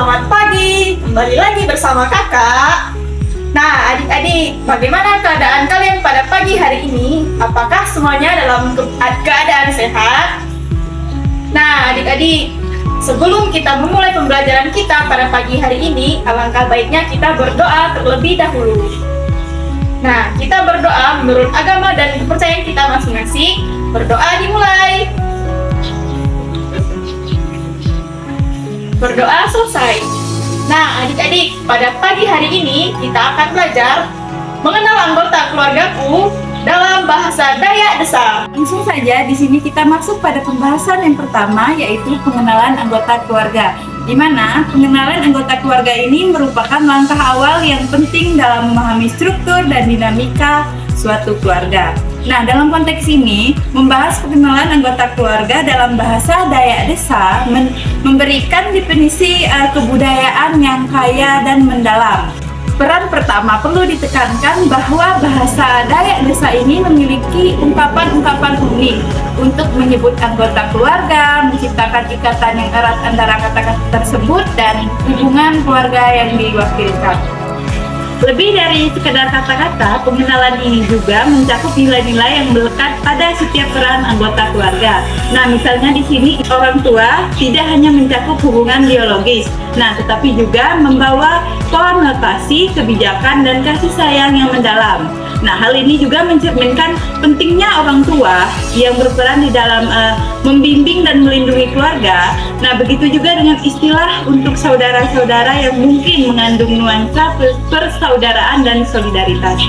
selamat pagi. Kembali lagi bersama kakak. Nah, adik-adik, bagaimana keadaan kalian pada pagi hari ini? Apakah semuanya dalam keadaan sehat? Nah, adik-adik, sebelum kita memulai pembelajaran kita pada pagi hari ini, alangkah baiknya kita berdoa terlebih dahulu. Nah, kita berdoa menurut agama dan kepercayaan kita masing-masing. Berdoa dimulai. Berdoa selesai. Nah, adik-adik, pada pagi hari ini kita akan belajar mengenal anggota keluargaku dalam bahasa Dayak Desa. Langsung saja di sini kita masuk pada pembahasan yang pertama, yaitu pengenalan anggota keluarga. Di mana pengenalan anggota keluarga ini merupakan langkah awal yang penting dalam memahami struktur dan dinamika suatu keluarga. Nah, dalam konteks ini, membahas pengenalan anggota keluarga dalam bahasa Dayak Desa memberikan definisi kebudayaan yang kaya dan mendalam. Peran pertama perlu ditekankan bahwa bahasa Dayak Desa ini memiliki ungkapan-ungkapan unik untuk menyebut anggota keluarga, menciptakan ikatan yang erat antara kata-kata tersebut dan hubungan keluarga yang diwakilkan. Lebih dari sekedar kata-kata, pengenalan ini juga mencakup nilai-nilai yang melekat pada setiap peran anggota keluarga. Nah, misalnya di sini orang tua tidak hanya mencakup hubungan biologis, tetapi juga membawa konotasi kebijakan dan kasih sayang yang mendalam. Nah, hal ini juga mencerminkan pentingnya orang tua yang berperan di dalam membimbing dan melindungi keluarga. Nah, begitu juga dengan istilah untuk saudara-saudara yang mungkin mengandung nuansa persaudaraan dan solidaritas.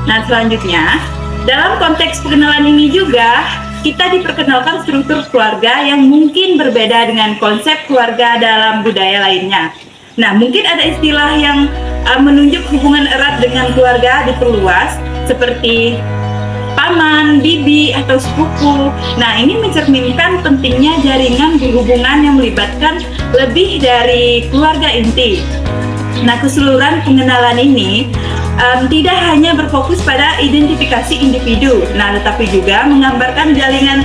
Nah, selanjutnya, dalam konteks pengenalan ini juga kita diperkenalkan struktur keluarga yang mungkin berbeda dengan konsep keluarga dalam budaya lainnya. Nah, mungkin ada istilah yang menunjuk hubungan erat dengan keluarga diperluas, seperti paman, bibi, atau sepupu. Nah, ini mencerminkan pentingnya jaringan berhubungan yang melibatkan lebih dari keluarga inti. Nah, keseluruhan pengenalan ini tidak hanya berfokus pada identifikasi individu, tetapi juga menggambarkan jaringan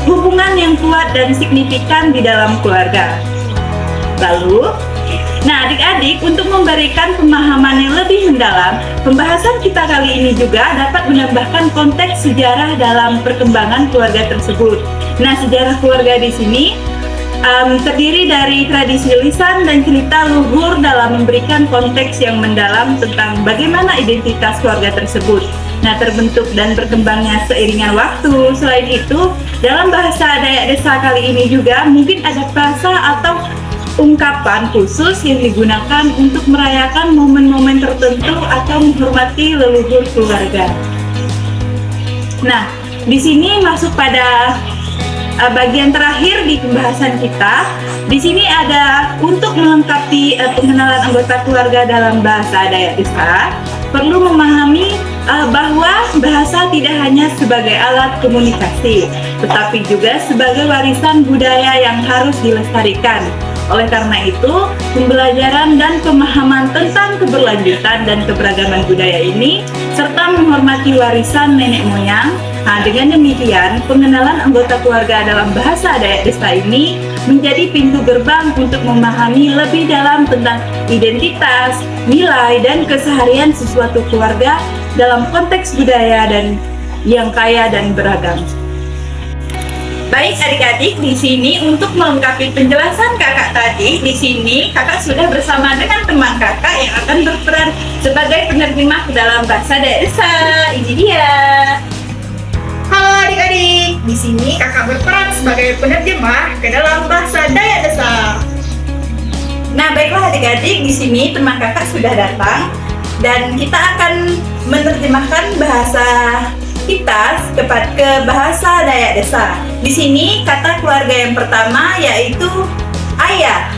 hubungan yang kuat dan signifikan di dalam keluarga. Lalu, adik-adik, untuk memberikan pemahaman yang lebih mendalam, pembahasan kita kali ini juga dapat menambahkan konteks sejarah dalam perkembangan keluarga tersebut. Nah, sejarah keluarga di sini terdiri dari tradisi lisan dan cerita luhur dalam memberikan konteks yang mendalam tentang bagaimana identitas keluarga tersebut. Nah, terbentuk dan berkembangnya seiringan waktu. Selain itu, dalam bahasa Dayak Desa kali ini juga mungkin ada frasa atau ungkapan khusus yang digunakan untuk merayakan momen-momen tertentu atau menghormati leluhur keluarga. Nah, di sini masuk pada bagian terakhir di pembahasan kita. Di sini ada untuk melengkapi pengenalan anggota keluarga dalam bahasa Dayak Desa, perlu memahami bahwa bahasa tidak hanya sebagai alat komunikasi, tetapi juga sebagai warisan budaya yang harus dilestarikan. Oleh karena itu, pembelajaran dan pemahaman tentang keberlanjutan dan keberagaman budaya ini, serta menghormati warisan nenek moyang. Nah, dengan demikian, pengenalan anggota keluarga dalam bahasa Dayak Desa ini menjadi pintu gerbang untuk memahami lebih dalam tentang identitas, nilai, dan keseharian sesuatu keluarga dalam konteks budaya dan yang kaya dan beragam. Baik adik-adik, di sini untuk melengkapi penjelasan kakak tadi, di sini kakak sudah bersama dengan teman kakak yang akan berperan sebagai penerjemah dalam bahasa Dayak Desa. Ini dia. Halo adik-adik, di sini kakak berperan sebagai penerjemah ke dalam bahasa Dayak Desa. Nah, baiklah adik-adik, di sini teman kakak sudah datang dan kita akan menerjemahkan bahasa kita ke bahasa Dayak Desa. Di sini kata keluarga yang pertama yaitu ayah.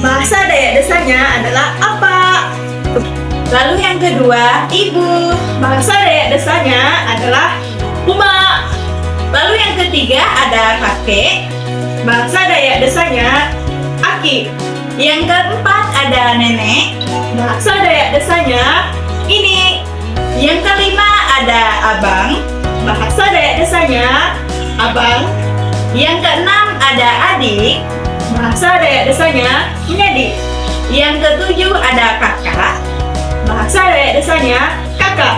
Bahasa Dayak Desanya adalah apa? Lalu yang kedua, ibu. Bahasa Dayak Desanya adalah uma. Lalu yang ketiga ada kakek. Bahasa Dayak Desanya aki. Yang keempat ada nenek. Bahasa Dayak Desanya ini. Yang kelima ada abang. Bahasa Dayak Desanya abang. Yang keenam ada adik. Bahasa Dayak Desanya menjadi. Yang ketujuh ada kakak. Bahasa Dayak Desanya kakak.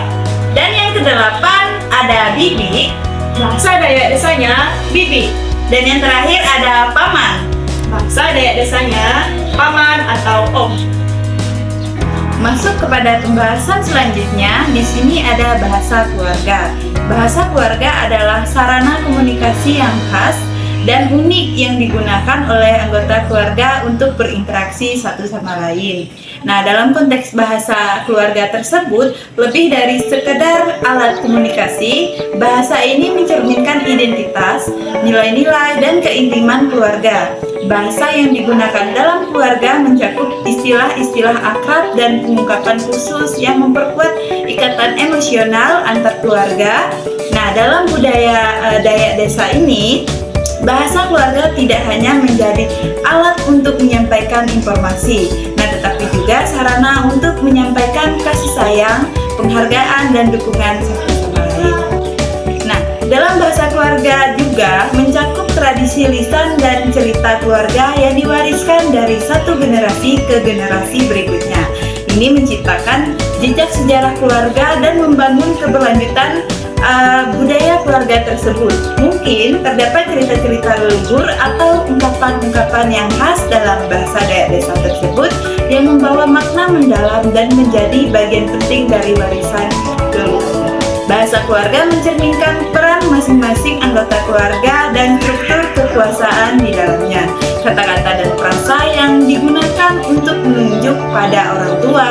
Dan yang kedelapan ada bibi. Bahasa Dayak Desanya bibi. Dan yang terakhir ada paman. Bahasa Dayak Desanya paman atau om. Masuk kepada pembahasan selanjutnya, di sini ada bahasa keluarga. Bahasa keluarga adalah sarana komunikasi yang khas dan unik yang digunakan oleh anggota keluarga untuk berinteraksi satu sama lain. Nah, dalam konteks bahasa keluarga tersebut, lebih dari sekedar alat komunikasi, bahasa ini mencerminkan identitas, nilai-nilai, dan keintiman keluarga. Bahasa yang digunakan dalam keluarga mencakup istilah-istilah akrab dan pengungkapan khusus yang memperkuat ikatan emosional antar keluarga. Nah, dalam budaya Dayak Desa ini, bahasa keluarga tidak hanya menjadi alat untuk menyampaikan informasi, tetapi juga sarana untuk menyampaikan kasih sayang, penghargaan, dan dukungan satu sama lain. Nah, dalam bahasa keluarga juga mencakup tradisi lisan dan cerita keluarga yang diwariskan dari satu generasi ke generasi berikutnya. Ini menciptakan jejak sejarah keluarga dan membangun keberlanjutan budaya keluarga tersebut. Mungkin terdapat cerita-cerita leluhur atau ungkapan-ungkapan yang khas dalam bahasa Dayak Desa tersebut yang membawa makna mendalam dan menjadi bagian penting dari warisan keluarga. Bahasa keluarga mencerminkan peran masing-masing anggota keluarga dan struktur kekuasaan di dalamnya. Kata-kata dan frasa yang digunakan untuk menunjuk pada orang tua,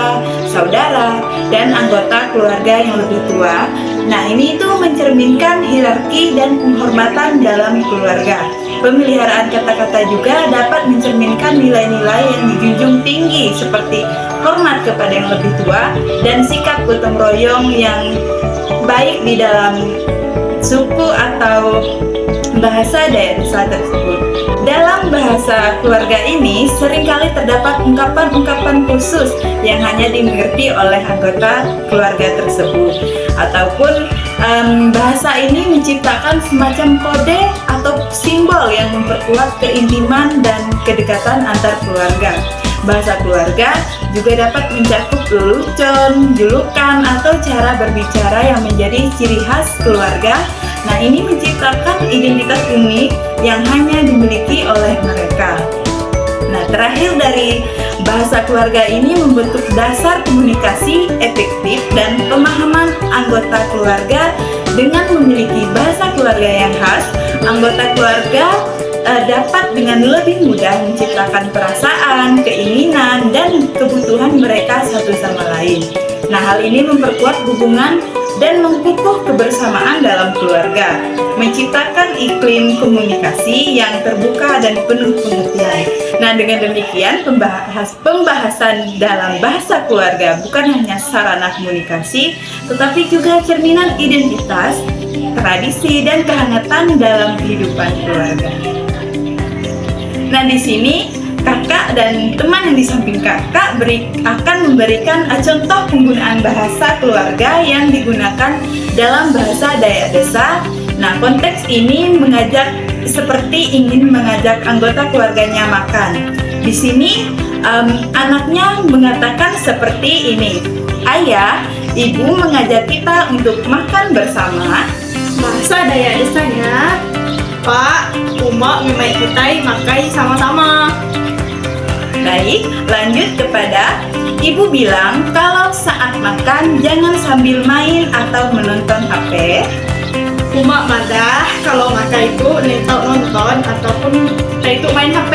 saudara, dan anggota keluarga yang lebih tua. Nah, ini itu mencerminkan hierarki dan penghormatan dalam keluarga. Pemeliharaan kata-kata juga dapat mencerminkan nilai-nilai yang dijunjung tinggi seperti hormat kepada yang lebih tua dan sikap gotong royong yang baik di dalam suku atau bahasa Dayak Desa tersebut. Dalam bahasa keluarga ini seringkali terdapat ungkapan-ungkapan khusus yang hanya dimengerti oleh anggota keluarga tersebut. Ataupun bahasa ini menciptakan semacam kode atau simbol yang memperkuat keintiman dan kedekatan antar keluarga. Bahasa keluarga juga dapat mencakup lelucon, julukan, atau cara berbicara yang menjadi ciri khas keluarga. Nah, ini menciptakan identitas unik yang hanya dimiliki oleh mereka. Nah, terakhir dari bahasa keluarga ini membentuk dasar komunikasi efektif dan pemahaman anggota keluarga. Dengan memiliki bahasa keluarga yang khas, anggota keluarga dapat dengan lebih mudah menciptakan perasaan, keinginan, dan kebutuhan mereka satu sama lain. Nah, hal ini memperkuat hubungan dan memupuk kebersamaan dalam keluarga, menciptakan iklim komunikasi yang terbuka dan penuh pengertian. Nah, dengan demikian pembahasan dalam bahasa keluarga bukan hanya sarana komunikasi, tetapi juga cerminan identitas, tradisi, dan kehangatan dalam kehidupan keluarga. Nah, di sini kakak dan teman yang di samping kakak akan memberikan contoh penggunaan bahasa keluarga yang digunakan dalam bahasa Dayak Desa. Nah, konteks ini mengajak seperti ingin mengajak anggota keluarganya makan. Di sini anaknya mengatakan seperti ini, "Ayah, ibu mengajak kita untuk makan bersama." Bahasa Dayak Desanya, "Pak, Uma memai kita makai sama-sama." Baik, lanjut kepada ibu bilang kalau saat makan jangan sambil main atau menonton HP. Uma madah kalau makai itu nonton ataupun itu main HP.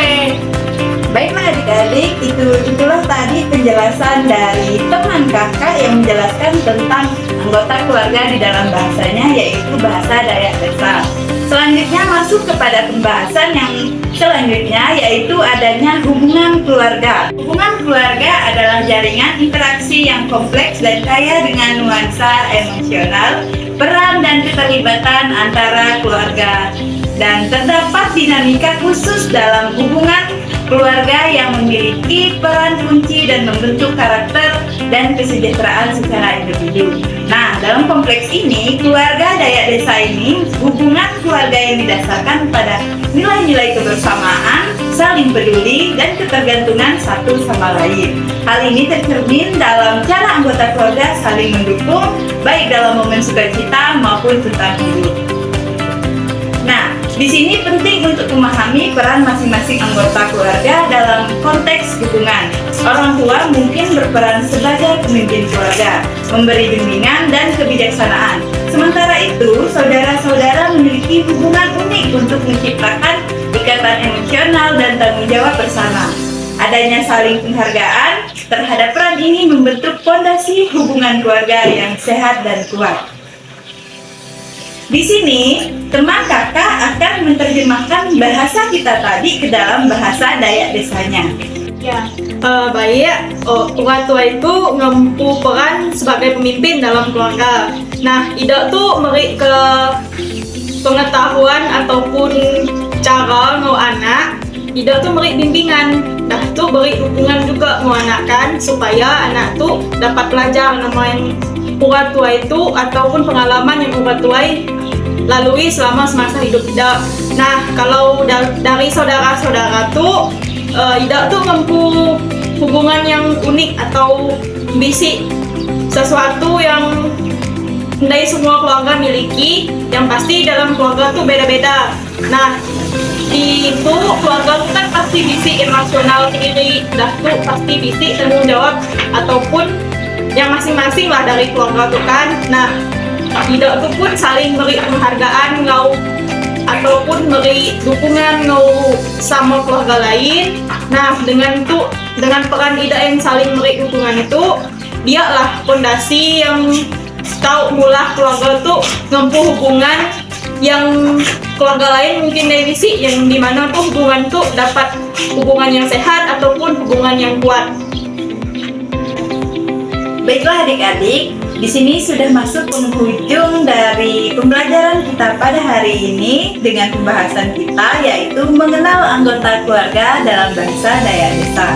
Baiklah adik-adik, itulah tadi penjelasan dari teman kakak yang menjelaskan tentang anggota keluarga di dalam bahasanya, yaitu bahasa Dayak Desa. Selanjutnya masuk kepada pembahasan yang selanjutnya, yaitu adanya hubungan keluarga. Hubungan keluarga adalah jaringan interaksi yang kompleks dan kaya dengan nuansa emosional, peran dan keterlibatan antara keluarga. Dan terdapat dinamika khusus dalam hubungan keluarga yang memiliki peran kunci dan membentuk karakter dan kesejahteraan secara individu. Nah, dalam kompleks ini, keluarga Dayak Desa ini hubungan keluarga yang didasarkan pada nilai-nilai kebersamaan, saling peduli, dan ketergantungan satu sama lain. Hal ini tercermin dalam cara anggota keluarga saling mendukung, baik dalam momen sukacita maupun tentang hidup. Nah, di sini penting untuk memahami peran masing-masing anggota keluarga dalam konteks hubungan. Orang tua mungkin berperan sebagai pemimpin keluarga, memberi bimbingan dan kebijaksanaan. Sementara itu, saudara-saudara memiliki hubungan unik untuk menciptakan ikatan emosional dan tanggung jawab bersama. Adanya saling penghargaan terhadap peran ini membentuk fondasi hubungan keluarga yang sehat dan kuat. Di sini, teman kakak akan menerjemahkan bahasa kita tadi ke dalam bahasa Dayak desanya. Ya, baik. Orang tua itu ngempu peran sebagai pemimpin dalam keluarga. Nah, ida tuh beri ke pengetahuan ataupun cara ngau anak. Ida tuh beri bimbingan. Dah tuh beri dukungan juga mau anak kan, supaya anak tuh dapat belajar namanya orang tua itu ataupun pengalaman yang orang tua lalui selama semasa hidup Ida. Nah, kalau dari saudara-saudara tuh Ida tuh ngempu hubungan yang unik atau bisi sesuatu yang dari semua keluarga miliki, yang pasti dalam keluarga tuh beda-beda. Nah, itu keluarga tuh kan pasti bisi emosional tinggi, dah tuh pasti bisi tanggung jawab ataupun yang masing-masing lah dari keluarga tuh kan. Nah, Ida tuh pun saling beri penghargaan ngau ataupun beri dukungan ngau sama keluarga lain. Nah, dengan peran Ida yang saling beri dukungan itu, dia lah fondasi yang tahu mulah keluarga tuh ngempuh hubungan yang keluarga lain mungkin dari sih yang dimana tuh hubungan tuh dapat hubungan yang sehat ataupun hubungan yang kuat. Baiklah adik-adik, di sini sudah masuk penghujung dari pembelajaran kita pada hari ini dengan pembahasan kita yaitu mengenal anggota keluarga dalam bahasa Dayak Desa.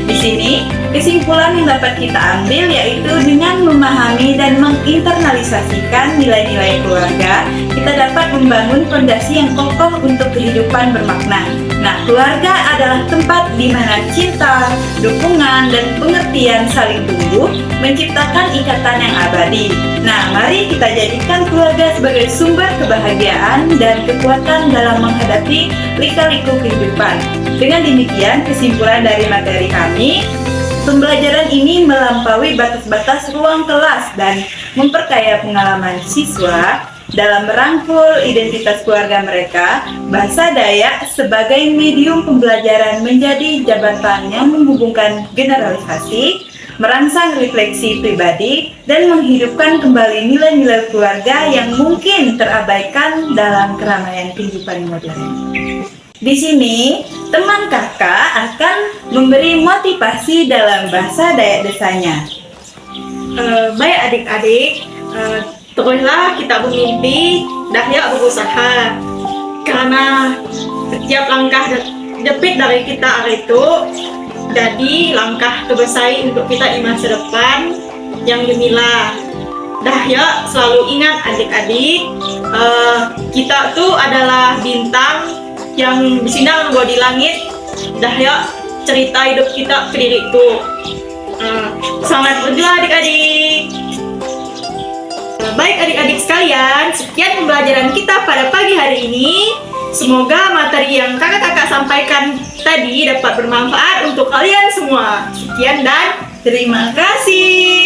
Di sini, kesimpulan yang dapat kita ambil yaitu dengan memahami dan menginternalisasikan nilai-nilai keluarga, kita dapat membangun fondasi yang kokoh untuk kehidupan bermakna. Nah, keluarga adalah tempat di mana cinta, dukungan, dan pengertian saling tumbuh, menciptakan ikatan yang abadi. Nah, mari kita jadikan keluarga sebagai sumber kebahagiaan dan kekuatan dalam menghadapi lika-liku kehidupan. Dengan demikian, kesimpulan dari materi kami, pembelajaran ini melampaui batas-batas ruang kelas dan memperkaya pengalaman siswa dalam merangkul identitas keluarga mereka. Bahasa Dayak sebagai medium pembelajaran menjadi jabatan yang menghubungkan generalisasi, merangsang refleksi pribadi, dan menghidupkan kembali nilai-nilai keluarga yang mungkin terabaikan dalam keramaian kehidupan modern. Di sini, teman kakak akan memberi motivasi dalam bahasa Dayak desanya. Baik adik-adik, teruslah kita bermimpi, dahya berusaha. Karena setiap langkah jepit dari kita hari itu jadi langkah kebesaran untuk kita di masa depan yang gemilang. Dahya selalu ingat adik-adik, kita tuh adalah bintang yang bersinar di langit. Dahya cerita hidup kita ke diri itu. Selamat berjuang adik-adik. Baik adik-adik sekalian, sekian pembelajaran kita pada pagi hari ini. Semoga materi yang kakak-kakak sampaikan tadi dapat bermanfaat untuk kalian semua. Sekian dan terima kasih.